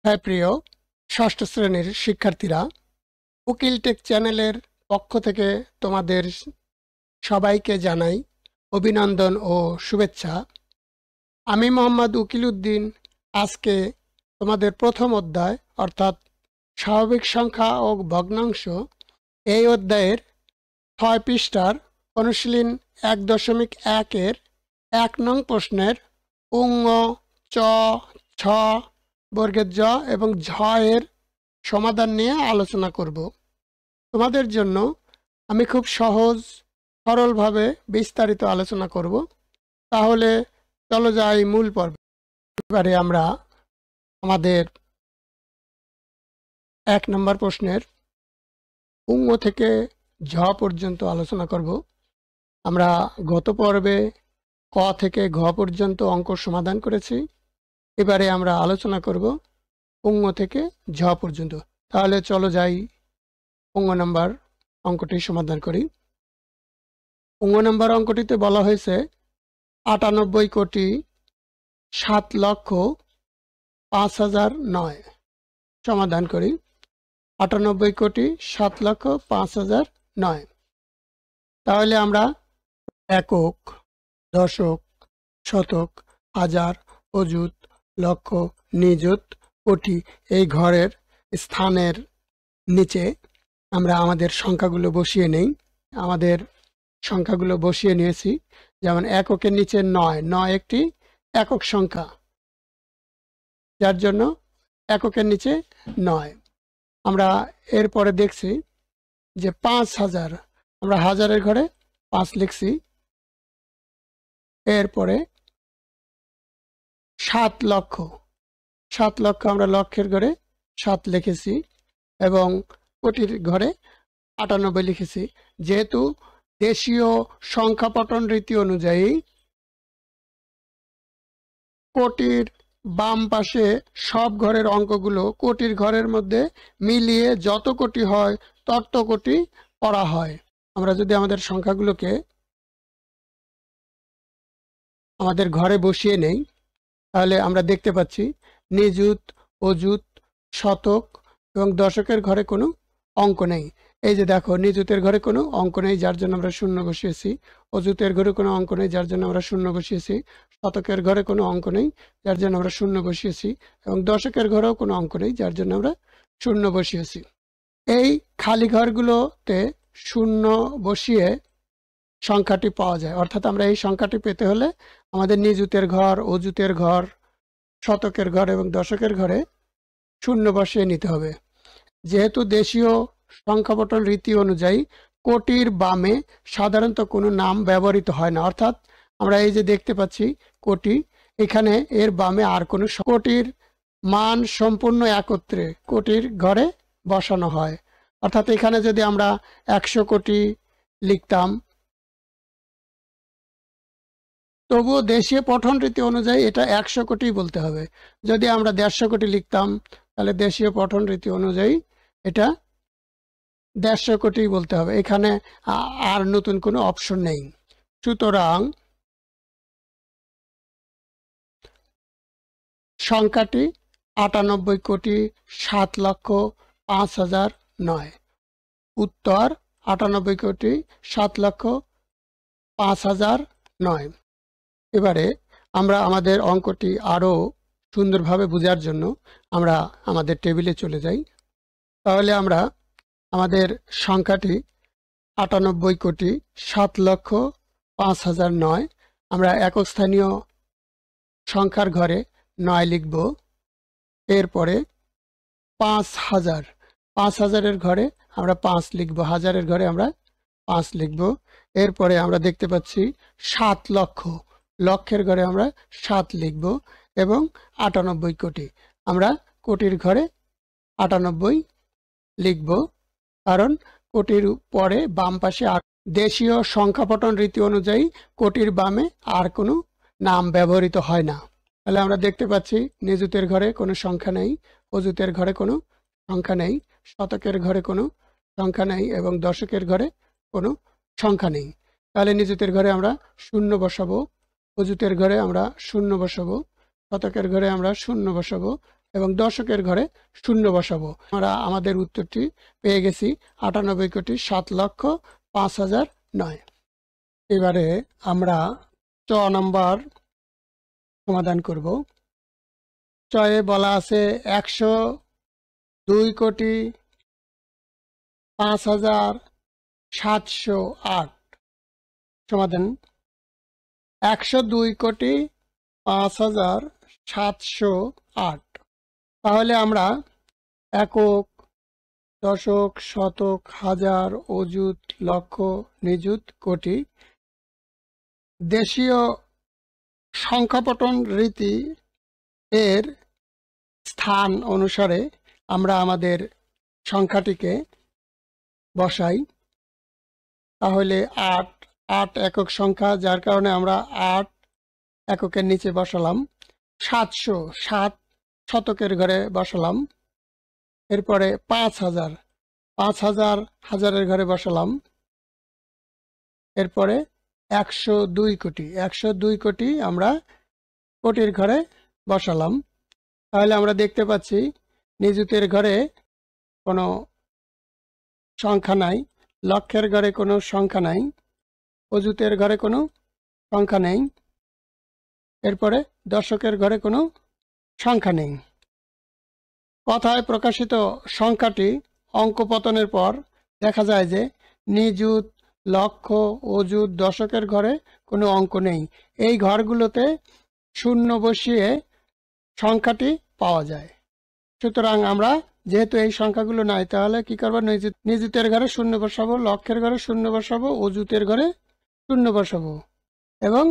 হ্যাঁ প্রিয় ষষ্ঠ শ্রেণীর শিক্ষার্থীরা, উকিল টেক চ্যানেলের পক্ষ থেকে তোমাদের সবাইকে জানাই অভিনন্দন ও শুভেচ্ছা। আমি মোহাম্মদ উকিল উদ্দিন আজকে তোমাদের প্রথম অধ্যায় অর্থাৎ স্বাভাবিক সংখ্যা ও ভগ্নাংশ এই অধ্যায়ের ৬ পৃষ্ঠার অনুশীলন ১.১-এর ১ নং প্রশ্নের উঙ, চ, ছ বর্গের জ এবং ঝ এর সমাধান নিয়ে আলোচনা করব। তোমাদের জন্য আমি খুব সহজ সরলভাবে বিস্তারিত আলোচনা করব। তাহলে চলো যাই মূল পর্বে। এবারে আমরা আমাদের ১ নম্বর প্রশ্নের উঙ থেকে ঝ পর্যন্ত আলোচনা করব। আমরা গত পর্বে ক থেকে ঘ পর্যন্ত অঙ্ক সমাধান করেছি। এবারে আমরা আলোচনা করব উঙ থেকে ঝ পর্যন্ত। তাহলে চলো যাই উঙ নাম্বার অঙ্কটি সমাধান করি। উঙ নাম্বার অঙ্কটিতে বলা হয়েছে 98,07,05,009। সমাধান করি। 98,07,05,009। তাহলে আমরা একক, দশক, শতক, হাজার, অযুত, লক্ষ, নিযুত, কোটি এই ঘরের স্থানের নিচে আমরা আমাদের সংখ্যাগুলো বসিয়ে নেই। আমাদের সংখ্যাগুলো বসিয়ে নিয়েছি। যেমন এককের নিচে ৯, ৯ একটি একক সংখ্যা, যার জন্য এককের নিচে ৯। আমরা এরপরে দেখছি যে ৫,০০০, আমরা হাজারের ঘরে ৫ লিখছি। এরপরে ৭,০০,০০০, ৭,০০,০০০ আমরা লক্ষের ঘরে ৭ লিখেছি এবং কোটির ঘরে ৯৮ লিখেছি। যেহেতু দেশীয় সংখ্যাপটন রীতি অনুযায়ী কোটির বাম পাশে সব ঘরের অঙ্কগুলো কোটির ঘরের মধ্যে মিলিয়ে যত কোটি হয় তত কোটি পড়া হয়। আমরা যদি আমাদের সংখ্যাগুলোকে আমাদের ঘরে বসিয়ে নেই, তাহলে আমরা দেখতে পাচ্ছি নিযুত, অযুত, শতক এবং দশকের ঘরে কোনো অঙ্ক নেই। এই যে দেখো, নিযুতের ঘরে কোনো অঙ্ক নেই, যার জন্য আমরা শূন্য বসিয়েছি। অযুতের ঘরে কোনো অঙ্ক নেই, যার জন্য আমরা শূন্য বসিয়েছি। শতকের ঘরে কোনো অঙ্ক নেই, যার জন্য আমরা শূন্য বসিয়েছি। এবং দশকের ঘরেও কোনো অঙ্ক নেই, যার জন্য আমরা শূন্য বসিয়েছি। এই খালি ঘরগুলোতে শূন্য বসিয়ে সংখ্যাটি পাওয়া যায়। অর্থাৎ আমরা এই সংখ্যাটি পেতে হলে আমাদের নিযুতের ঘর, অযুতের ঘর, শতকের ঘর এবং দশকের ঘরে শূন্য বসিয়ে নিতে হবে। যেহেতু দেশীয় সংখ্যাপটন রীতি অনুযায়ী কোটির বামে সাধারণত কোনো নাম ব্যবহৃত হয় না। অর্থাৎ আমরা এই যে দেখতে পাচ্ছি কোটি, এখানে এর বামে আর কোনো কোটির মান সম্পূর্ণ একত্রে কোটির ঘরে বসানো হয়। অর্থাৎ এখানে যদি আমরা ১০০ কোটি লিখতাম, তবুও দেশীয় পঠন রীতি অনুযায়ী এটা ১০০ কোটি বলতে হবে। যদি আমরা ১৫০ কোটি লিখতাম, তাহলে দেশীয় পঠন রীতি অনুযায়ী এটা ১৫০ কোটি বলতে হবে। এখানে আর নতুন কোনো অপশন নেই। সুতরাং সংখ্যাটি ৯৮,৭,০৫,০০৯। উত্তর ৯৮,৭,০৫,০০৯। এবারে আমরা আমাদের অঙ্কটি আরও সুন্দরভাবে বোঝার জন্য আমরা আমাদের টেবিলে চলে যাই। তাহলে আমরা আমাদের সংখ্যাটি ৯৮,৭,০৫,০০৯, আমরা একক স্থানীয় সংখ্যার ঘরে ৯ লিখব। এরপরে ৫,০০০, ৫,০০০-এর ঘরে আমরা ৫ লিখব, হাজারের ঘরে আমরা ৫ লিখব। এরপরে আমরা দেখতে পাচ্ছি ৭,০০,০০০, লক্ষের ঘরে আমরা ৭ লিখব এবং ৯৮ কোটি, আমরা কোটির ঘরে ৯৮ লিখব। কারণ কোটির পরে বাম পাশে দেশীয় সংখ্যাপটন রীতি অনুযায়ী কোটির বামে আর কোনো নাম ব্যবহৃত হয় না। তাহলে আমরা দেখতে পাচ্ছি নিযুতের ঘরে কোনো সংখ্যা নেই, অযুতের ঘরে কোনো সংখ্যা নেই, শতকের ঘরে কোনো সংখ্যা নেই এবং দশকের ঘরে কোনো সংখ্যা নেই। তাহলে নিযুতের ঘরে আমরা শূন্য বসাবো, অযুতের ঘরে আমরা শূন্য বসাবো, শতকের ঘরে আমরা শূন্য বসাবো এবং দশকের ঘরে শূন্য বসাবো। আমরা আমাদের উত্তরটি পেয়ে গেছি 98,07,05,009। এবারে আমরা চ নাম্বার সমাধান করব। চয়ে বলা আছে 102,05,708। সমাধান 102,05,708। তাহলে আমরা একক, দশক, শতক, হাজার, অযুত, লক্ষ, নিযুত, কোটি দেশীয় সংখ্যাপটন রীতি এর স্থান অনুসারে আমরা আমাদের সংখ্যাটিকে বসাই। তাহলে 8 একক সংখ্যা, যার কারণে আমরা 8 এককের নিচে বসালাম। 700 7 শতকের ঘরে বসালাম। এরপরে 5000 5000 হাজারের ঘরে বসালাম। এরপরে 102 কোটি 102 কোটি আমরা কোটির ঘরে বসালাম। তাহলে আমরা দেখতে পাচ্ছি নিযুতের ঘরে কোনো সংখ্যা নাই, লক্ষের ঘরে কোনো সংখ্যা নাই, অযুতের ঘরে কোনো সংখ্যা নেই, এরপরে দশকের ঘরে কোনো সংখ্যা নেই। কথায় প্রকাশিত সংখ্যাটি অঙ্ক পতনের পর দেখা যায় যে নিযুত, লক্ষ, অযুত, দশকের ঘরে কোনো অঙ্ক নেই। এই ঘরগুলোতে শূন্য বসিয়ে সংখ্যাটি পাওয়া যায়। সুতরাং আমরা যেহেতু এই সংখ্যাগুলো নাই, তাহলে কি করবো? নিযুতের ঘরে শূন্য বসাবো, লক্ষের ঘরে শূন্য বসাবো, অযুতের ঘরে শূন্য বসাবো এবং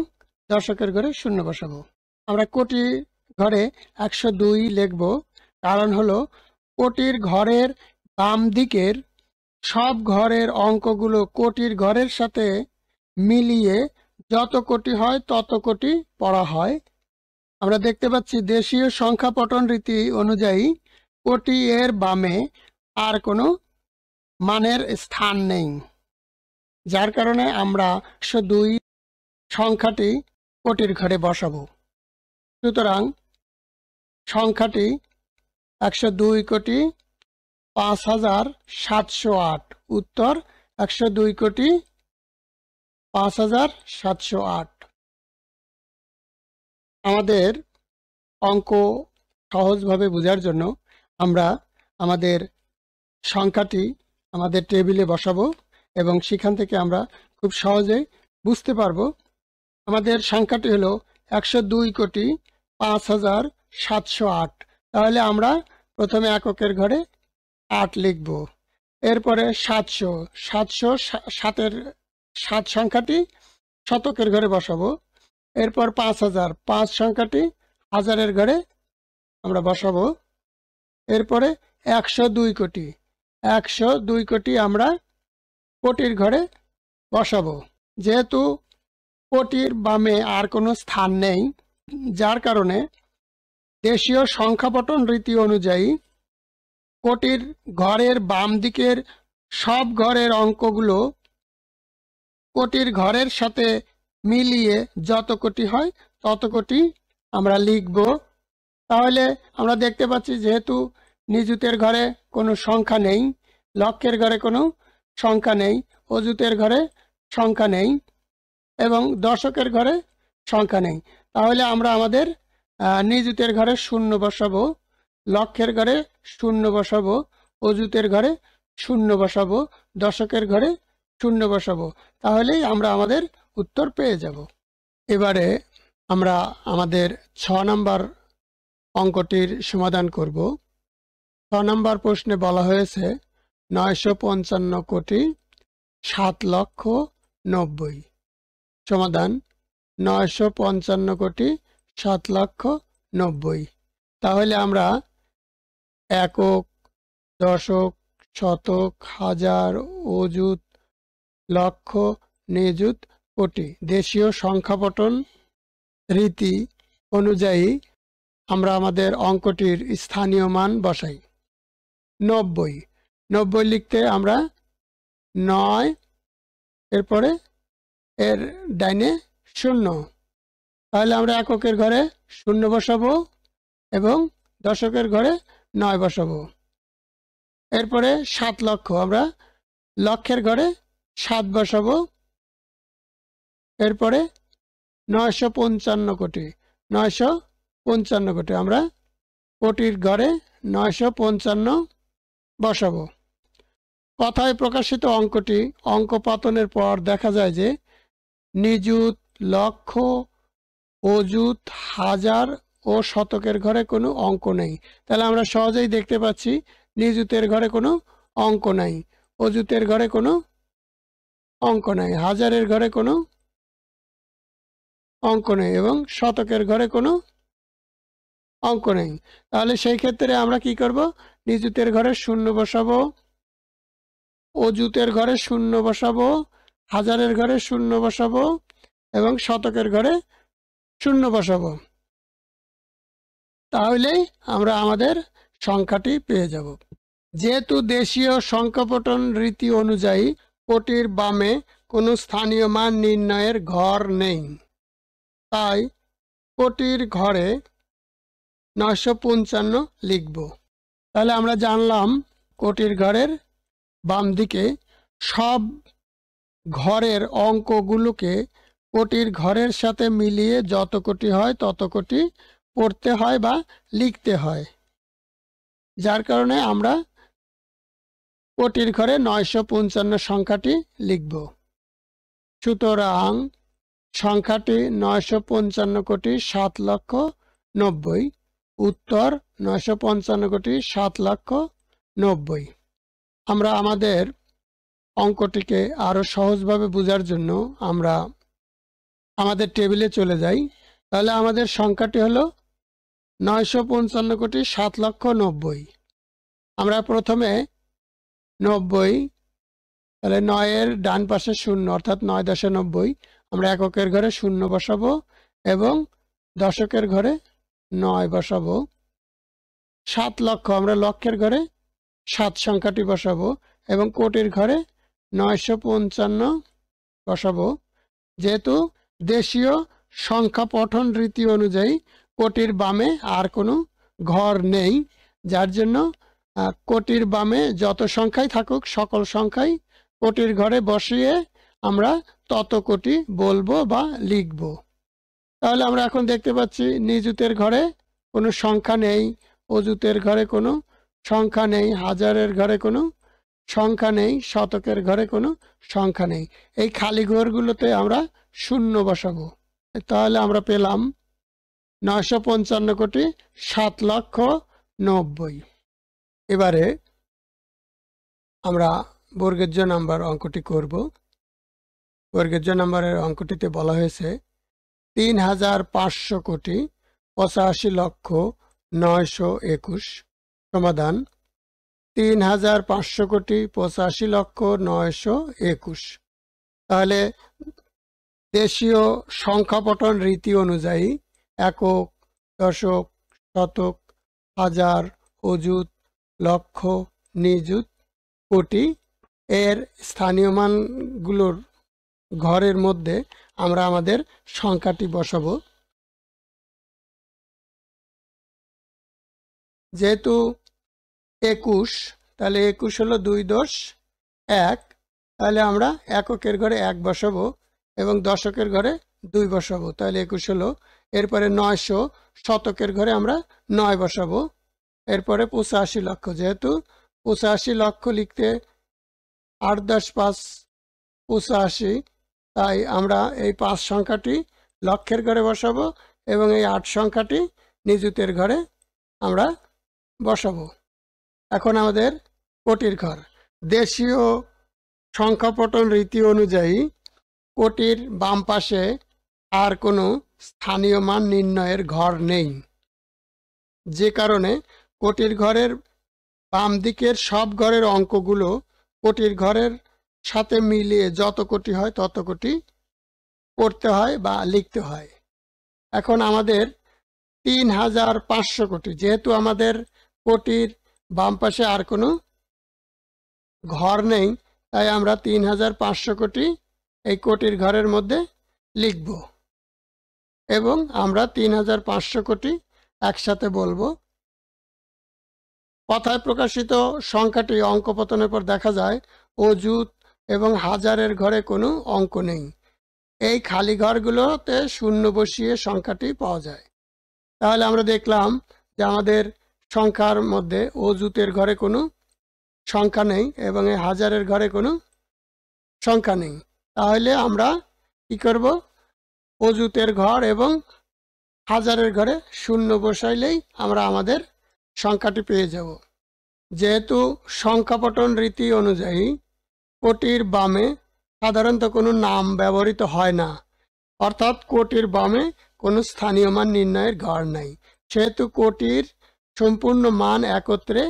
দশকের ঘরে শূন্য বসাবো। আমরা কোটি ঘরে 102 লিখব, কারণ হলো কোটির ঘরের বাম দিকের সব ঘরের অঙ্কগুলো কোটির ঘরের সাথে মিলিয়ে যত কোটি হয় তত কোটি পড়া হয়। আমরা দেখতে পাচ্ছি দেশীয় সংখ্যাপটন রীতি অনুযায়ী কোটি এর বামে আর কোনো মানের স্থান নেই, যার কারণে আমরা 102 সংখ্যাটি কোটির ঘরে বসাবো। সুতরাং সংখ্যাটি 102,05,708। উত্তর 102,05,708। আমাদের অঙ্ক সহজভাবে বোঝার জন্য আমরা আমাদের সংখ্যাটি আমাদের টেবিলে বসাবো এবং সেখান থেকে আমরা খুব সহজে বুঝতে পারবো। আমাদের সংখ্যাটি হলো 102,05,708। তাহলে আমরা প্রথমে এককের ঘরে 8 লিখব। এরপরে 700 7 সংখ্যাটি শতকের ঘরে বসাবো। এরপর 5000 5 সংখ্যাটি হাজারের ঘরে আমরা বসাবো। এরপরে 102 কোটি 102 কোটি আমরা কোটির ঘরে বসাবো। যেহেতু কোটির বামে আর কোনো স্থান নেই, যার কারণে দেশীয় সংখ্যাপটন রীতি অনুযায়ী কোটির ঘরের বাম দিকের সব ঘরের অঙ্কগুলো কোটির ঘরের সাথে মিলিয়ে যত কোটি হয় তত কোটি আমরা লিখব। তাহলে আমরা দেখতে পাচ্ছি যেহেতু নিযুতের ঘরে কোনো সংখ্যা নেই, লক্ষের ঘরে কোনো সংখ্যা নেই, অযুতের ঘরে সংখ্যা নেই এবং দশকের ঘরে সংখ্যা নেই, তাহলে আমরা আমাদের নিযুতের ঘরে শূন্য বসাবো, লক্ষের ঘরে শূন্য বসাবো, অযুতের ঘরে শূন্য বসাবো, দশকের ঘরে শূন্য বসাবো। তাহলেই আমরা আমাদের উত্তর পেয়ে যাব। এবারে আমরা আমাদের 6 নম্বর অঙ্কটির সমাধান করব। 6 নম্বর প্রশ্নে বলা হয়েছে 955,07,90,000। সমাধান 955,07,90,000। তাহলে আমরা একক, দশক, শতক, হাজার, অযুত, লক্ষ, নিযুত, কোটি দেশীয় সংখ্যাপটন রীতি অনুযায়ী আমরা আমাদের অঙ্কটির স্থানীয় মান বসাই। 90 90 লিখতে আমরা 9 এরপরে এর ডাইনে 0, তাহলে আমরা এককের ঘরে শূন্য বসাবো এবং দশকের ঘরে 9 বসাবো। এরপরে 7 লক্ষ, আমরা লক্ষের ঘরে 7 বসাবো। এরপরে 955 কোটি, 955 কোটি, আমরা কোটির ঘরে 955 বসাবো। কথায় প্রকাশিত অঙ্কটি অঙ্কপাতনের পর দেখা যায় যে নিযুত, লক্ষ, অযুত, হাজার ও শতকের ঘরে কোনো অঙ্ক নেই। তাহলে আমরা সহজেই দেখতে পাচ্ছি নিযুতের ঘরে কোনো অঙ্ক নাই, অযুতের ঘরে কোনো অঙ্ক নাই, হাজারের ঘরে কোনো অঙ্ক নেই এবং শতকের ঘরে কোনো অঙ্ক নেই। তাহলে সেই ক্ষেত্রে আমরা কি করব? নিযুতের ঘরে 0 বসাবো, অযুতের ঘরে 0 বসাবো, হাজারের ঘরে 0 বসাবো এবং শতকের ঘরে 0 বসাবো। তাহলেই আমরা আমাদের সংখ্যাটি পেয়ে যাব। যেহেতু দেশীয় সংখ্যাপটন রীতি অনুযায়ী কোটির বামে কোনো স্থানীয় মান নির্ণয়ের ঘর নেই, তাই কোটির ঘরে 955 লিখব। তাহলে আমরা জানলাম কোটির ঘরের বাম দিকে সব ঘরের অঙ্কগুলোকে কোটির ঘরের সাথে মিলিয়ে যত কোটি হয় তত কোটি পড়তে হয় বা লিখতে হয়, যার কারণে আমরা কোটির ঘরে 955 সংখ্যাটি লিখব। সুতরাং সংখ্যাটি 955 কোটি 7 লক্ষ 90। উত্তর 955 কোটি 7 লক্ষ 90। আমরা আমাদের অঙ্কটিকে আরো সহজভাবে বোঝার জন্য আমরা আমাদের টেবিলে চলে যাই। তাহলে আমাদের সংখ্যাটি হলো 955 কোটি 7 লক্ষ 90। আমরা প্রথমে 90, তাহলে 9 এর ডান পাশে 0 অর্থাৎ 9×90, আমরা এককের ঘরে 0 বসাবো এবং দশকের ঘরে 9 বসাবো। 7 লক্ষ, আমরা লক্ষের ঘরে 7 সংখ্যাটি বসাবো এবং কোটির ঘরে 955 বসাবো। যেহেতু দেশীয় সংখ্যা পঠন রীতি অনুযায়ী কোটির বামে আর কোনো ঘর নেই, যার জন্য কোটির বামে যত সংখ্যাই থাকুক সকল সংখ্যাই কোটির ঘরে বসিয়ে আমরা তত কোটি বলবো বা লিখব। তাহলে আমরা এখন দেখতে পাচ্ছি নিযুতের ঘরে কোনো সংখ্যা নেই, অযুতের ঘরে কোনো সংখ্যা নেই, হাজারের ঘরে কোনো সংখ্যা নেই, শতকের ঘরে কোনো সংখ্যা নেই। এই খালি ঘরগুলোতে আমরা 0 বসাবো। তাহলে আমরা পেলাম 955 কোটি 7 লক্ষ 90। এবারে আমরা বর্গের জ নাম্বার অঙ্কটি করব। বর্গের জ নাম্বারের অঙ্কটিতে বলা হয়েছে 3500 কোটি 85 লক্ষ 921। সমাধান 3500 কোটি 85 লক্ষ 921। তাহলে দেশীয় সংখ্যাপটন রীতি অনুযায়ী একক, দশক, শতক, হাজার, অযুত, লক্ষ, নিযুত, কোটি এর স্থানীয় মানগুলোর ঘরের মধ্যে আমরা আমাদের সংখ্যাটি বসাবো। যেহেতু 21, তাহলে 21 হলো 2×1, তাহলে আমরা এককের ঘরে 1 বসাবো এবং দশকের ঘরে 2 বসাবো, তাহলে 21 হলো। এরপরে 900, শতকের ঘরে আমরা 9 বসাবো। এরপরে 85 লক্ষ, যেহেতু 85 লক্ষ লিখতে 8 10 5 85, তাই আমরা এই 5 সংখ্যাটি লক্ষের ঘরে বসাবো এবং এই 8 সংখ্যাটি নিযুতের ঘরে আমরা বসাবো। এখন আমাদের কোটির ঘর। দেশীয় সংখ্যাপটন রীতি অনুযায়ী কোটির বাম পাশে আর কোনো স্থানীয় মান নির্ণয়ের ঘর নেই, যে কারণে কোটির ঘরের বাম দিকের সব ঘরের অঙ্কগুলো কোটির ঘরের সাথে মিলিয়ে যত কোটি হয় তত কোটি পড়তে হয় বা লিখতে হয়। এখন আমাদের 3500 কোটি, যেহেতু আমাদের কোটির বাম পাশে আর কোনো ঘর নেই, তাই আমরা 3500 কোটি এই কোটির ঘরের মধ্যে লিখব এবং আমরা 3500 কোটি একসাথে বলবো। কথায় প্রকাশিত সংখ্যাটি অঙ্ক পতনের পর দেখা যায় অযুত এবং হাজারের ঘরে কোনো অঙ্ক নেই। এই খালি ঘরগুলোতে শূন্য বসিয়ে সংখ্যাটি পাওয়া যায়। তাহলে আমরা দেখলাম যে আমাদের সংখ্যার মধ্যে অযুতের ঘরে কোনো সংখ্যা নেই এবং এই হাজারের ঘরে কোনো সংখ্যা নেই। তাহলে আমরা কি করব? অযুতের ঘর এবং হাজারের ঘরে শূন্য বসাইলেই আমরা আমাদের সংখ্যাটি পেয়ে যাব। যেহেতু সংখ্যাপটন রীতি অনুযায়ী কোটির বামে সাধারণত কোনো নাম ব্যবহৃত হয় না, অর্থাৎ কোটির বামে কোনো স্থানীয় মান নির্ণয়ের ঘর নাই, সেহেতু কোটির সম্পূর্ণ মান একত্রে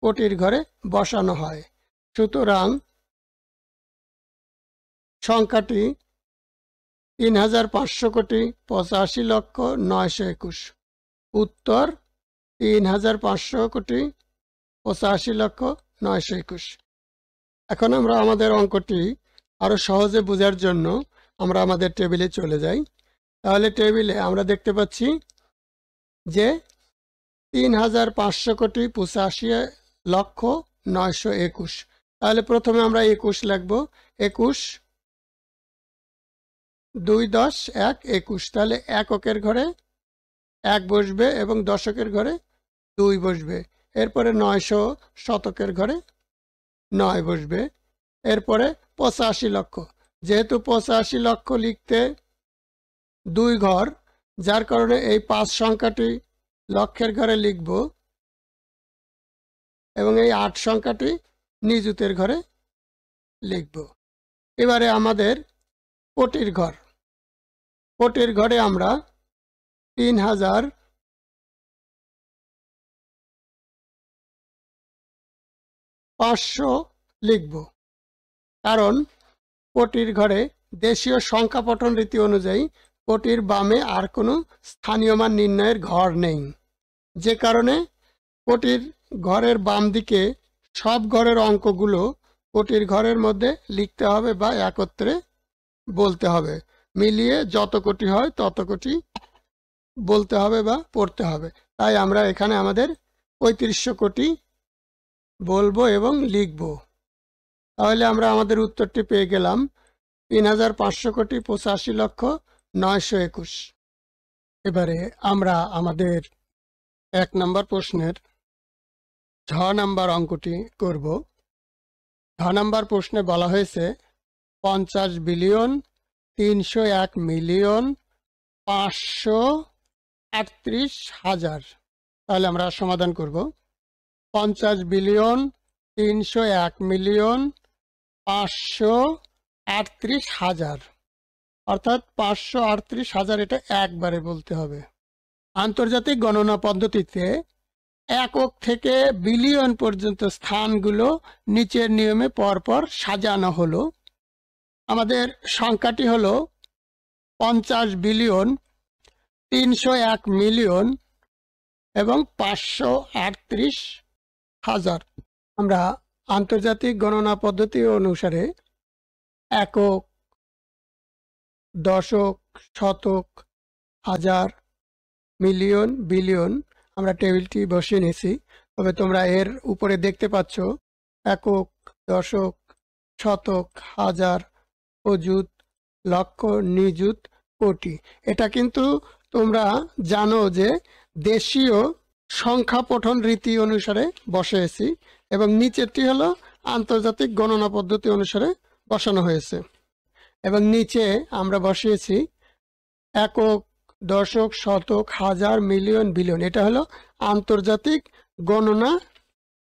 কোটির ঘরে বসানো হয়। সুতরাং সংখ্যাটি ৩৫৮৫,৮৫,৯২১। উত্তর ৩৫৮৫,৮৫,৯২১। এখন আমরা আমাদের অঙ্কটি আরো সহজে বোঝার জন্য আমরা আমাদের টেবিলে চলে যাই। তাহলে টেবিলে আমরা দেখতে পাচ্ছি যে ৩৫৮৫,৮৫,৯২১। তাহলে প্রথমে আমরা ২১ লিখব। ২১ ২ 10 ১ ২১। তাহলে এককের ঘরে ১ বসবে এবং দশকের ঘরে ২ বসবে। এরপরে ৯০০ শতকের ঘরে ৯ বসবে। এরপরে ৮৫ লক্ষ, যেহেতু ৮৫ লক্ষ লিখতে ২ ঘর, যার কারণে এই ৫ সংখ্যাটি লক্ষের ঘরে লিখব এবং এই ৮ সংখ্যাটি নিযুতের ঘরে লিখব। এবারে আমাদের কোটির ঘর। কোটির ঘরে আমরা ৩৫০০ লিখব, কারণ কোটির ঘরে দেশীয় সংখ্যা পঠন রীতি অনুযায়ী কোটির বামে আর কোনো স্থানীয় মান নির্ণয়ের ঘর নেই, যে কারণে কোটির ঘরের বাম দিকে সব ঘরের অঙ্কগুলো কোটির ঘরের মধ্যে লিখতে হবে বা একত্রে বলতে হবে। মিলিয়ে যত কোটি হয় তত কোটি বলতে হবে বা পড়তে হবে। তাই আমরা এখানে আমাদের ৩৫০০ কোটি বলবো এবং লিখব। তাহলে আমরা আমাদের উত্তরটি পেয়ে গেলাম ৩৫০০,৮৫,৯২১। এবারে আমরা আমাদের ১ নম্বর প্রশ্নের ঝ নাম্বার অঙ্কটি করব। ঝ নাম্বার প্রশ্নে বলা হয়েছে ৫০,৩০১,৫৩৮,০০০। তাহলে আমরা সমাধান করব। ৫০,৩০১,৫৩৮,০০০, অর্থাৎ ৫৩৮,০০০ এটা একবারে বলতে হবে। আন্তর্জাতিক গণনা পদ্ধতিতে একক থেকে বিলিয়ন পর্যন্ত স্থানগুলো নিচের নিয়মে পরপর সাজানো হলো। আমাদের সংখ্যাটি হলো ৫০,৩০১,০০,০০০ এবং ৫৩৮,০০০। আমরা আন্তর্জাতিক গণনা পদ্ধতি অনুসারে একক, দশক, শতক, হাজার, মিলিয়ন, বিলিয়ন আমরা টেবিলটি বসিয়ে নিয়েছি। তবে তোমরা এর উপরে দেখতে পাচ্ছ একক, দশক, শতক, হাজার, অযুত, লক্ষ, নিযুত, কোটি। এটা কিন্তু তোমরা জানো যে দেশীয় সংখ্যা পঠন রীতি অনুসারে বসিয়েছি এবং নিচেরটি হলো আন্তর্জাতিক গণনা পদ্ধতি অনুসারে বসানো হয়েছে। এবং নিচে আমরা বসিয়েছি একক, দশক, শতক, হাজার, মিলিয়ন, বিলিয়ন। এটা হলো আন্তর্জাতিক গণনা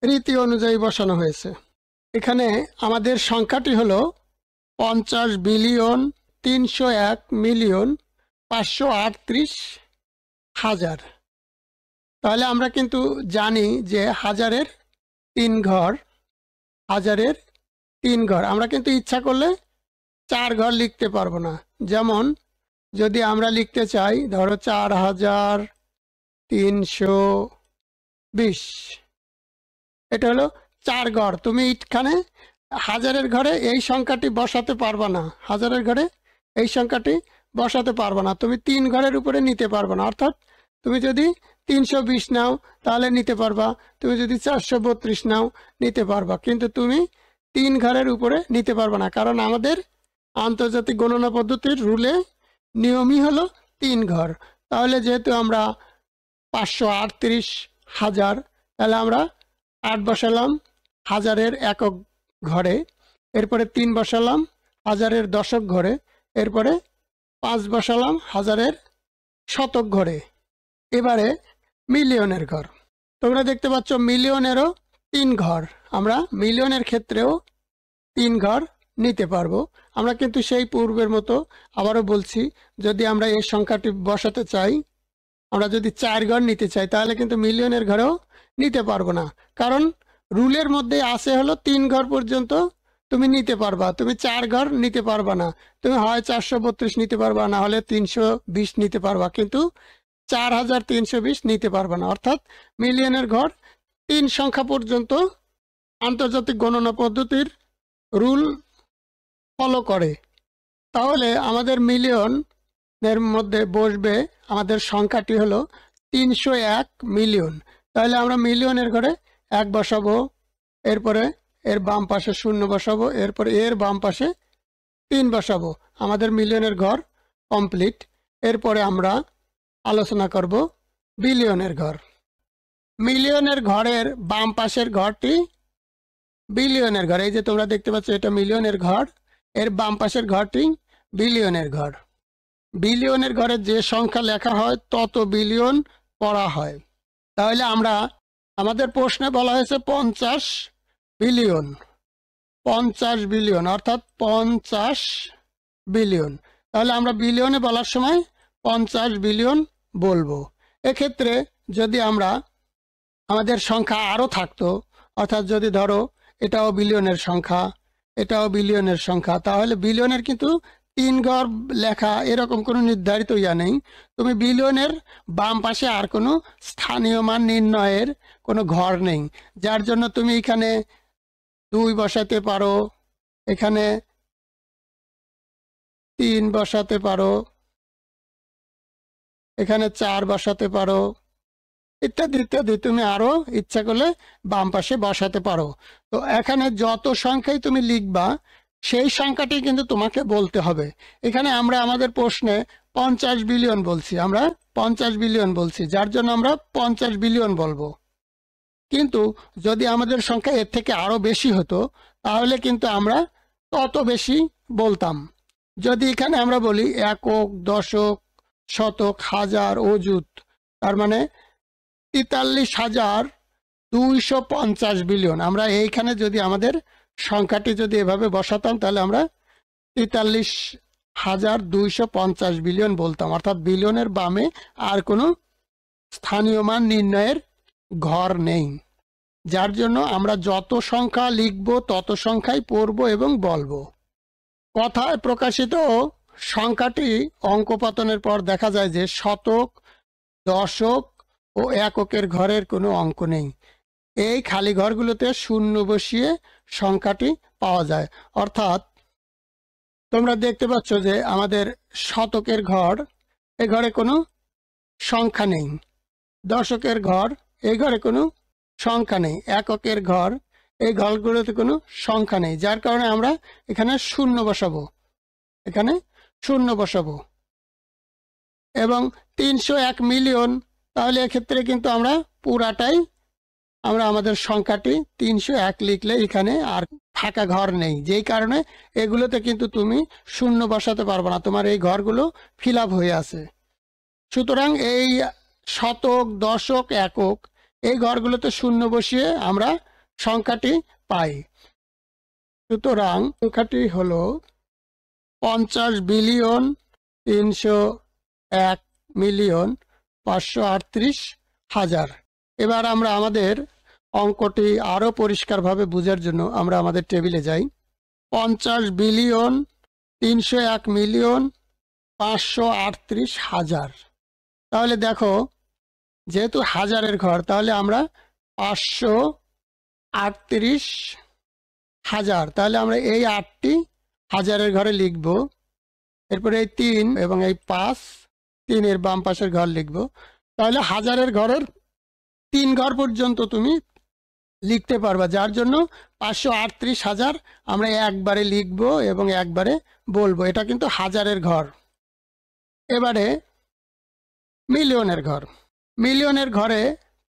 রীতি অনুযায়ী বসানো হয়েছে। এখানে আমাদের সংখ্যাটি হলো ৫০,০০,০০,৫৩৮,০০০। তাহলে আমরা কিন্তু জানি যে হাজারের ৩ ঘর, হাজারের ৩ ঘর। আমরা কিন্তু ইচ্ছা করলে ৪ ঘর লিখতে পারবো না। যেমন যদি আমরা লিখতে চাই, ধরো ৪,৩২০, এটা হলো ৪ ঘর। তুমি এখানে হাজারের ঘরে এই সংখ্যাটি বসাতে পারবা না, হাজারের ঘরে এই সংখ্যাটি বসাতে পারবা না। তুমি ৩ ঘরের উপরে নিতে পারবে না। অর্থাৎ তুমি যদি 320 নাও তাহলে নিতে পারবা, তুমি যদি 432 নাও নিতে পারবা, কিন্তু তুমি 3 ঘরের উপরে নিতে পারবা না, কারণ আমাদের আন্তর্জাতিক গণনা পদ্ধতির রুলে নিয়মই হলো 3 ঘর। তাহলে যেহেতু আমরা 538,000, তাহলে আমরা 8 বসালাম হাজারের একক ঘরে, এরপরে 3 বসালাম হাজারের দশক ঘরে, এরপরে 5 বসালাম হাজারের শতক ঘরে। এবারে মিলিয়নের ঘর, তোমরা দেখতে পাচ্ছ মিলিয়নেরও 3 ঘর, আমরা মিলিয়নের ক্ষেত্রেও 3 ঘর নিতে পারবো। আমরা কিন্তু সেই পূর্বের মতো আবারও বলছি, যদি আমরা এই সংখ্যাটি বসাতে চাই, আমরা যদি 4 ঘর নিতে চাই, তাহলে কিন্তু মিলিয়নের ঘরেও নিতে পারবো না, কারণ রুলের মধ্যে আছে হলো 3 ঘর পর্যন্ত তুমি নিতে পারবা, তুমি 4 ঘর নিতে পারবা না। তুমি হয় 432 নিতে পারবা, না হলে 320 নিতে পারবা, কিন্তু 4320 নিতে পারবা না। অর্থাৎ মিলিয়নের ঘর 3 সংখ্যা পর্যন্ত আন্তর্জাতিক গণনা পদ্ধতির রুল ফলো করে। তাহলে আমাদের মিলিয়নের মধ্যে বসবে আমাদের সংখ্যাটি হলো 301 মিলিয়ন। তাহলে আমরা মিলিয়নের ঘরে 1 বসাবো, এরপরে এর বাম পাশে 0 বসাবো, এরপরে এর বাম পাশে 3 বসাবো, আমাদের মিলিয়নের ঘর কমপ্লিট। এরপরে আমরা আলোচনা করব বিলিয়নের ঘর। মিলিয়নের ঘরের বাম পাশের ঘরটি বিলিয়নের ঘর। এই যে তোমরা দেখতে পাচ্ছ, এটা মিলিয়নের ঘর, এর বাম পাশের ঘরটি বিলিয়নের ঘর। বিলিয়নের ঘরে যে সংখ্যা লেখা হয় তত বিলিয়ন পড়া হয়। তাহলে আমরা, আমাদের প্রশ্নে বলা হয়েছে 50 বিলিয়ন, 50 বিলিয়ন অর্থাৎ 50 বিলিয়ন। তাহলে আমরা বিলিয়নে বলার সময় 50 বিলিয়ন বলবো। এক্ষেত্রে যদি আমরা, আমাদের সংখ্যা আরও থাকতো, অর্থাৎ যদি ধরো এটাও বিলিয়নের সংখ্যা, এটাও বিলিয়নের সংখ্যা, তাহলে বিলিয়নের কিন্তু 3 ঘর লেখা এরকম কোনো নির্ধারিত ইয়া নেই। তুমি বিলিয়নের বাম পাশে আর কোনো স্থানীয় মান নির্ণয়ের কোনো ঘর নেই, যার জন্য তুমি এখানে 2 বসাতে পারো, এখানে 3 বসাতে পারো, এখানে 4 বসাতে পারো, ইত্যাদি ইত্যাদি। তুমি আরো ইচ্ছা করলে বাম পাশে বসাতে পারো। তো এখানে যত সংখ্যাই তুমি লিখবা সেই সংখ্যাটি কিন্তু তোমাকে বলতে হবে। এখানে আমরা আমাদের প্রশ্নে 50 বিলিয়ন বলছি, আমরা 50 বিলিয়ন বলছি, যার জন্য আমরা 50 বিলিয়ন বলবো। কিন্তু যদি আমাদের সংখ্যা এর থেকে আরো বেশি হতো, তাহলে কিন্তু আমরা তত বেশি বলতাম। যদি এখানে আমরা বলি একক, দশক, শতক, হাজার, অযুত, তার মানে 43,250 বিলিয়ন, আমরা এইখানে যদি আমাদের সংখ্যাটি যদি এভাবে বসাতাম, তাহলে আমরা 43,250 বিলিয়ন বলতাম। অর্থাৎ বিলিয়নের বামে আর কোনো স্থানীয় মান নির্ণয়ের ঘর নেই, যার জন্য আমরা যত সংখ্যা লিখব তত সংখ্যাই পড়ব এবং বলবো। কথায় প্রকাশিত সংখ্যাটি অঙ্কপতনের পর দেখা যায় যে শতক, দশক ও এককের ঘরের কোনো অঙ্ক নেই। এই খালি ঘরগুলোতে শূন্য বসিয়ে সংখ্যাটি পাওয়া যায়। অর্থাৎ তোমরা দেখতে পাচ্ছ যে আমাদের শতকের ঘর, এই ঘরে কোনো সংখ্যা নেই। দশকের ঘর, এই ঘরে কোনো সংখ্যা নেই। এককের ঘর, এই ঘরগুলোতে কোনো সংখ্যা নেই, যার কারণে আমরা এখানে শূন্য বসাবো, এখানে শূন্য বসাবো। এবং 301 মিলিয়ন, তাহলে এক্ষেত্রে কিন্তু আমরা পুরাটাই, আমরা আমাদের সংখ্যাটি 301 লিখলে এখানে আর ফাঁকা ঘর নেই, যেই কারণে এগুলোতে কিন্তু তুমি শূন্য বসাতে পারবে না, তোমার এই ঘরগুলো ফিল আপ হয়ে আছে। সুতরাং এই শতক, দশক, একক এই ঘরগুলোতে শূন্য বসিয়ে আমরা সংখ্যাটি পাই। সুতরাং সংখ্যাটি হলো 50 বিলিয়ন 301 মিলিয়ন 538 হাজার। এবার আমরা আমাদের অঙ্কটি আরো পরিষ্কারভাবে বোঝার জন্য আমরা আমাদের টেবিলে যাই। 50 বিলিয়ন 301 মিলিয়ন 538 হাজার। তাহলে দেখো, যেহেতু হাজারের ঘর, তাহলে আমরা 538 হাজার, তাহলে আমরা এই 8টি হাজারের ঘরে লিখব। এরপরে এই 3 এবং এই 5, 3 এর বাম পাশের ঘর লিখব। তাহলে হাজারের ঘরের 3 ঘর পর্যন্ত তুমি লিখতে পারবা, যার জন্য 538,000 আমরা একবারে লিখব এবং একবারে বলবো। এটা কিন্তু হাজারের ঘর। এবারে মিলিয়নের ঘর। মিলিয়নের ঘরে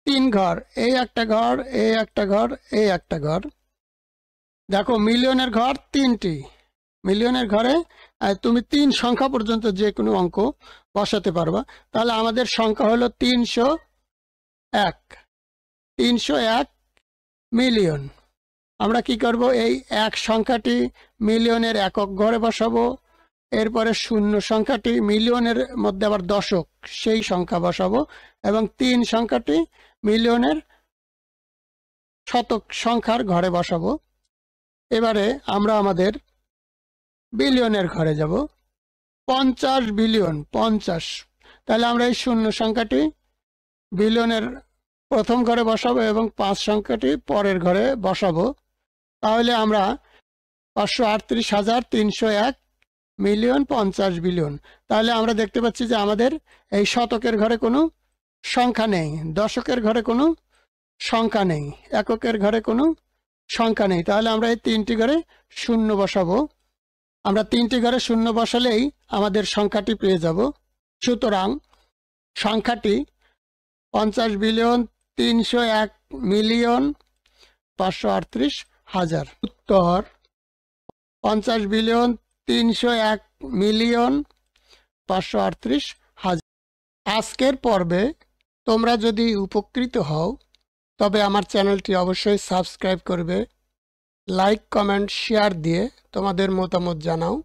3 ঘর, এই একটা ঘর, এই একটা ঘর, এই একটা ঘর। দেখো মিলিয়নের ঘর 3টি। মিলিয়নের ঘরে তুমি 3 সংখ্যা পর্যন্ত যে কোনো অঙ্ক বসাতে পারবা। তাহলে আমাদের সংখ্যা হলো 301। 301 মিলিয়ন। আমরা কি করব, এই 1 সংখ্যাটি মিলিয়নের একক ঘরে বসাবো। এরপরে 0 সংখ্যাটি মিলিয়নের মধ্যে আবার দশক, সেই সংখ্যা বসাবো। এবং 3 সংখ্যাটি মিলিয়নের শতক সংখ্যার ঘরে বসাবো। এবারে আমরা আমাদের বিলিয়নের ঘরে যাব। 50 বিলিয়ন, 50। তাহলে আমরা এই 0 সংখ্যাটি বিলিয়নের প্রথম ঘরে বসাবো এবং 5 সংখ্যাটি পরের ঘরে বসাবো। তাহলে আমরা 538,301 মিলিয়ন 50 বিলিয়ন। তাহলে আমরা দেখতে পাচ্ছি যে আমাদের এই শতকের ঘরে কোনো সংখ্যা নেই, দশকের ঘরে কোনো সংখ্যা নেই, এককের ঘরে কোনো সংখ্যা নেই। তাহলে আমরা এই 3টি ঘরে 0 বসাবো। আমরা 3টি ঘরে 0 বসালেই আমাদের সংখ্যাটি পেয়ে যাব। সুতরাং সংখ্যাটি 50 বিলিয়ন 301 মিলিয়ন 538,000। উত্তর 50 বিলিয়ন 301 মিলিয়ন 538,000। আজকের পর্বে তোমরা যদি উপকৃত হও তবে আমার চ্যানেলটি অবশ্যই সাবস্ক্রাইব করবে, লাইক কমেন্ট শেয়ার দিয়ে তোমাদের মতামত জানাও।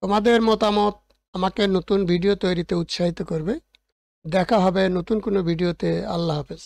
তোমাদের মতামত আমাকে নতুন ভিডিও তৈরিতে উৎসাহিত করবে। দেখা হবে নতুন কোনো ভিডিওতে। আল্লাহ হাফেজ।